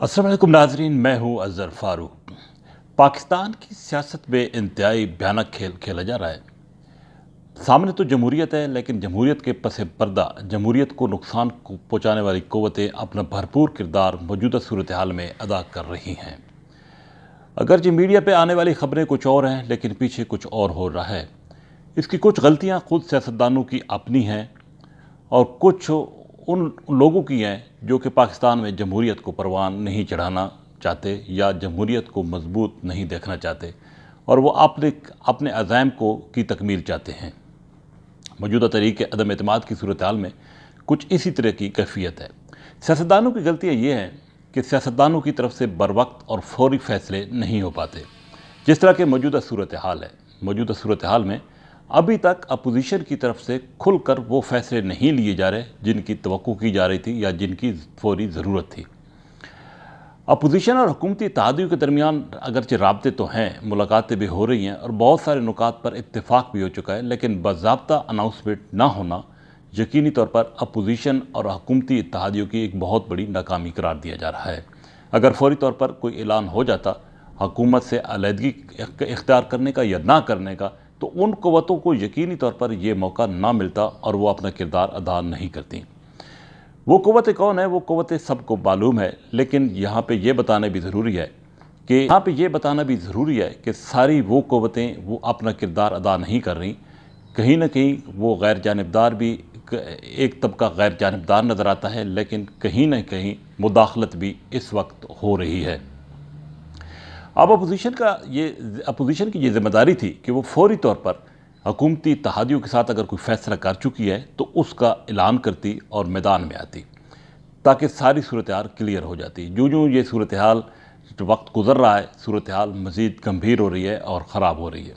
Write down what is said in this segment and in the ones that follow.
अस्सलाम वालेकुम नाजरीन, मैं हूँ अज़हर फ़ारूक। पाकिस्तान की सियासत में इंतहाई भयानक खेल खेला जा रहा है। सामने तो जमहूरियत है, लेकिन जमहूरियत के पस पर्दा जमहूरियत को नुकसान को पहुँचाने वाली क़ुव्वतें अपना भरपूर किरदार मौजूदा सूरत हाल में अदा कर रही हैं। अगरचे मीडिया पे आने वाली ख़बरें कुछ और हैं, लेकिन पीछे कुछ और हो रहा है। इसकी कुछ गलतियाँ खुद सियासतदानों की अपनी हैं और कुछ उन लोगों की हैं जो कि पाकिस्तान में जमहूरियत को परवान नहीं चढ़ाना चाहते या जमहूरियत को मजबूत नहीं देखना चाहते, और वो अपने अज़ाइम को की तकमील चाहते हैं। मौजूदा तरीके अदम एतमाद की सूरत हाल में कुछ इसी तरह की कैफियत है। सियासतदानों की गलतियाँ ये हैं कि सियासतदानों की तरफ से बरवक्त और फौरी फ़ैसले नहीं हो पाते। जिस तरह के मौजूदा सूरत हाल है, मौजूदा सूरत हाल में अभी तक अपोजिशन की तरफ से खुलकर वो फ़ैसले नहीं लिए जा रहे जिनकी तवक्को की जा रही थी या जिनकी फौरी ज़रूरत थी। अपोजिशन और हुकूमती इत्तेहादियों के दरमियान अगरचे राब्ते तो हैं, मुलाकातें भी हो रही हैं और बहुत सारे नुकात पर इत्तेफाक भी हो चुका है, लेकिन बाज़ाब्ता अनाउंसमेंट ना होना यकीनी तौर पर अपोजिशन और हुकूमती इत्तेहादियों की एक बहुत बड़ी नाकामी करार दिया जा रहा है। अगर फौरी तौर पर कोई ऐलान हो जाता हुकूमत से अलहदगी इख्तियार करने का या ना करने का, तो उन क़ुव्वतों को यकीनी तौर पर यह मौका ना मिलता और वो अपना किरदार अदा नहीं करती। वो क़ुव्वतें कौन है? वो क़ुव्वतें सबको मालूम है, लेकिन यहाँ पे ये बताना भी ज़रूरी है कि सारी वो क़ुव्वतें वो अपना किरदार अदा नहीं कर रही। कहीं ना कहीं वो गैर जानिबदार भी, एक तबका गैर जानिबदार नज़र आता है, लेकिन कहीं ना कहीं मुदाखलत भी इस वक्त हो रही है। अब अपोजिशन की ये ज़िम्मेदारी थी कि वो फौरी तौर पर हुकूमती इत्तेहादियों के साथ अगर कोई फ़ैसला कर चुकी है तो उसका ऐलान करती और मैदान में आती, ताकि सारी सूरत हाल क्लियर हो जाती। जो ये सूरत हाल वक्त गुज़र रहा है, सूरत हाल मज़ीद गंभीर हो रही है और ख़राब हो रही है।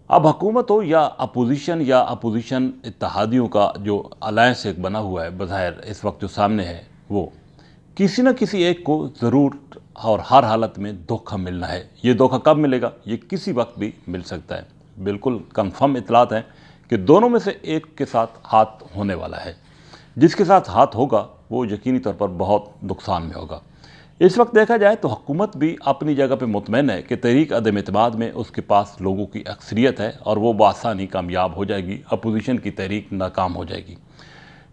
अब हुकूमत हो या अपोजिशन इत्तेहादियों का जो अलायंस एक बना हुआ है बज़ाहिर इस वक्त जो सामने है, वो किसी न किसी एक को ज़रूर और हर हालत में धोखा मिलना है। ये धोखा कब मिलेगा? ये किसी वक्त भी मिल सकता है। बिल्कुल कंफर्म इतलात हैं कि दोनों में से एक के साथ हाथ होने वाला है। जिसके साथ हाथ होगा वो यकीनी तौर पर बहुत नुकसान में होगा। इस वक्त देखा जाए तो हुकूमत भी अपनी जगह पे मुतमईन है कि तहरीक अदम एतमाद में उसके पास लोगों की अक्सरियत है और वो बआसानी कामयाब हो जाएगी, अपोजिशन की तहरीक नाकाम हो जाएगी।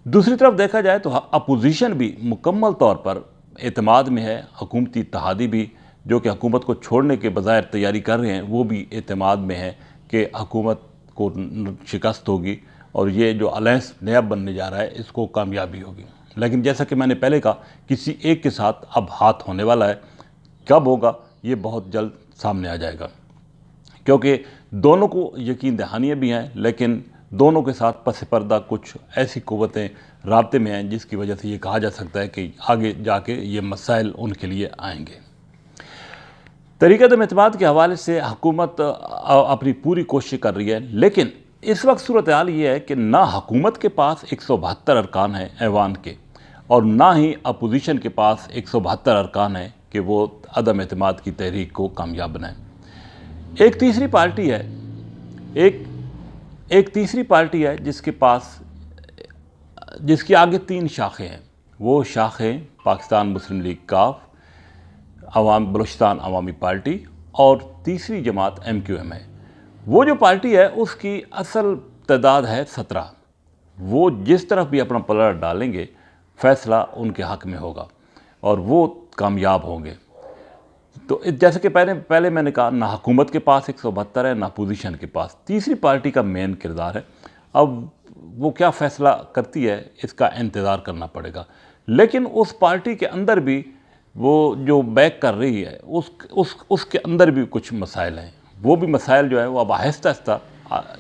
दूसरी तरफ देखा जाए तो अपोजिशन भी मुकम्मल तौर पर एतमाद में है। हुकूमती इत्तेहादी भी जो कि हुकूमत को छोड़ने के बज़ाहिर तैयारी कर रहे हैं, वो भी एतमाद में है कि हुकूमत को शिकस्त होगी और ये जो अलायंस नया बनने जा रहा है इसको कामयाबी होगी। लेकिन जैसा कि मैंने पहले कहा, किसी एक के साथ अब हाथ होने वाला है। कब होगा ये बहुत जल्द सामने आ जाएगा, क्योंकि दोनों को यकीन दहानियाँ भी हैं, लेकिन दोनों के साथ पस पर्दा कुछ ऐसी क़ुव्वतें राब्ते में हैं जिसकी वजह से ये कहा जा सकता है कि आगे जाके ये मसाइल उनके लिए आएंगे। तहरीक अदम एतमाद के हवाले से हुकूमत अपनी पूरी कोशिश कर रही है, लेकिन इस वक्त सूरत हाल ये है कि ना हुकूमत के पास 172 अरकान हैं ऐवान के, और ना ही अपोजिशन के पास 172 अरकान हैं कि वो अदम एतमाद की तहरीक को कामयाब बनाएं। एक तीसरी पार्टी है जिसकी आगे 3 शाखें हैं। वो शाखें पाकिस्तान मुस्लिम लीग काफ, बलूचिस्तान अवामी पार्टी और तीसरी जमात MQM है। वो जो पार्टी है उसकी असल तादाद है 17। वो जिस तरफ भी अपना पलड़ा डालेंगे फ़ैसला उनके हक़ में होगा और वो कामयाब होंगे। तो जैसे कि पहले मैंने कहा, ना हुकूमत के पास 172 है, ना अपोजिशन के पास। तीसरी पार्टी का मेन किरदार है। अब वो क्या फ़ैसला करती है इसका इंतज़ार करना पड़ेगा। लेकिन उस पार्टी के अंदर भी वो जो बैक कर रही है उसके अंदर भी कुछ मसाइल हैं। वो भी मसाइल जो है वो अब आहिस्ता आहिस्ता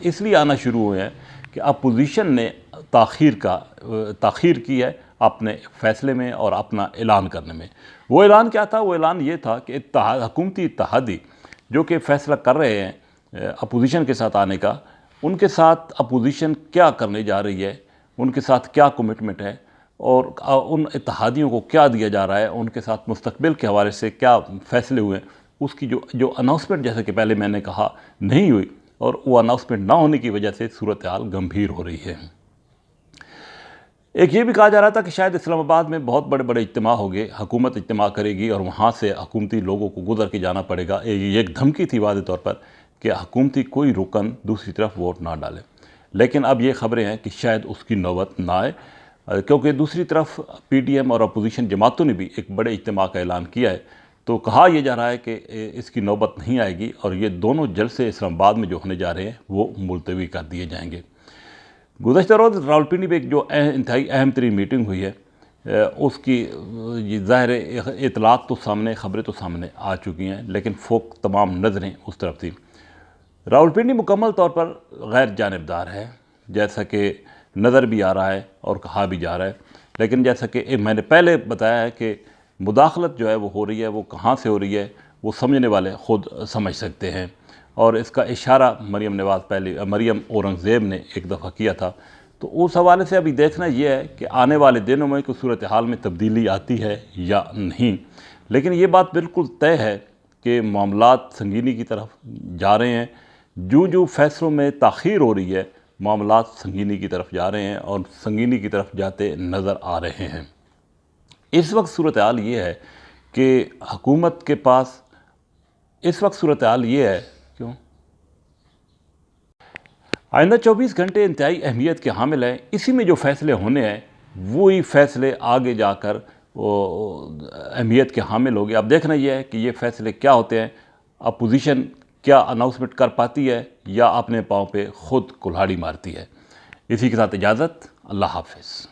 इसलिए आना शुरू हुए हैं कि अपोजिशन ने ताख़ीर की है अपने फ़ैसले में और अपना ऐलान करने में। वो ऐलान क्या था? वो ऐलान ये था कि हुकूमती इत्तेहादी जो कि फ़ैसला कर रहे हैं अपोजिशन के साथ आने का, उनके साथ अपोजिशन क्या करने जा रही है, उनके साथ क्या कमिटमेंट है और उन इत्तेहादियों को क्या दिया जा रहा है, उनके साथ मुस्तकबिल के हवाले से क्या फ़ैसले हुए, उसकी जो अनाउंसमेंट जैसे कि पहले मैंने कहा नहीं हुई, और वो अनाउंसमेंट ना होने की वजह से सूरत हाल गंभीर हो रही है। ایک یہ بھی کہا جا رہا تھا کہ شاید اسلام آباد میں بہت بڑے بڑے اجتماع ہو گئے، حکومت اجتماع کرے گی اور وہاں سے حکومتی لوگوں کو گزر کے جانا پڑے گا۔ یہ ایک دھمکی تھی واضح طور پر کہ حکومتی کوئی رکن دوسری طرف ووٹ نہ ڈالے، لیکن اب یہ خبریں ہیں کہ شاید اس کی نوبت نہ آئے، کیونکہ دوسری طرف پی ڈی ایم اور اپوزیشن جماعتوں نے بھی ایک بڑے اجتماع کا اعلان کیا ہے، تو کہا یہ جا رہا ہے کہ اس کی نوبت نہیں آئے گی اور یہ دونوں جلسے اسلام آباد میں جو ہونے جا رہے ہیں وہ ملتوی کر دیے جائیں گے۔ گزشتہ روز راولپنڈی میں ایک جو انتہائی اہم ترین میٹنگ ہوئی ہے، اس کی ظاہر اطلاعات تو سامنے، خبریں تو سامنے آ چکی ہیں، لیکن تمام نظریں اس طرف تھیں۔ راولپنڈی مکمل طور پر غیر جانبدار ہے، جیسا کہ نظر بھی آ رہا ہے اور کہا بھی جا رہا ہے، لیکن جیسا کہ میں نے پہلے بتایا ہے کہ مداخلت جو ہے وہ ہو رہی ہے، وہ کہاں سے ہو رہی ہے وہ سمجھنے والے خود سمجھ سکتے ہیں، اور اس کا اشارہ مریم اورنگزیب نے ایک دفعہ کیا تھا۔ تو اس حوالے سے ابھی دیکھنا یہ ہے کہ آنے والے دنوں میں کوئی صورتحال میں تبدیلی آتی ہے یا نہیں، لیکن یہ بات بالکل طے ہے کہ معاملات سنگینی کی طرف جا رہے ہیں۔ جو فیصلوں میں تاخیر ہو رہی ہے، معاملات سنگینی کی طرف جا رہے ہیں اور سنگینی کی طرف جاتے نظر آ رہے ہیں۔ اس وقت صورتحال یہ ہے کہ حکومت کے پاس آئندہ 24 گھنٹے انتہائی اہمیت کے حامل ہیں۔ اسی میں جو فیصلے ہونے ہیں وہی فیصلے آگے جا کر اہمیت کے حامل ہوگے۔ اب دیکھنا یہ ہے کہ یہ فیصلے کیا ہوتے ہیں، اپوزیشن کیا اناؤنسمنٹ کر پاتی ہے یا اپنے پاؤں پہ خود کلہاڑی مارتی ہے۔ اسی کے ساتھ اجازت، اللہ حافظ۔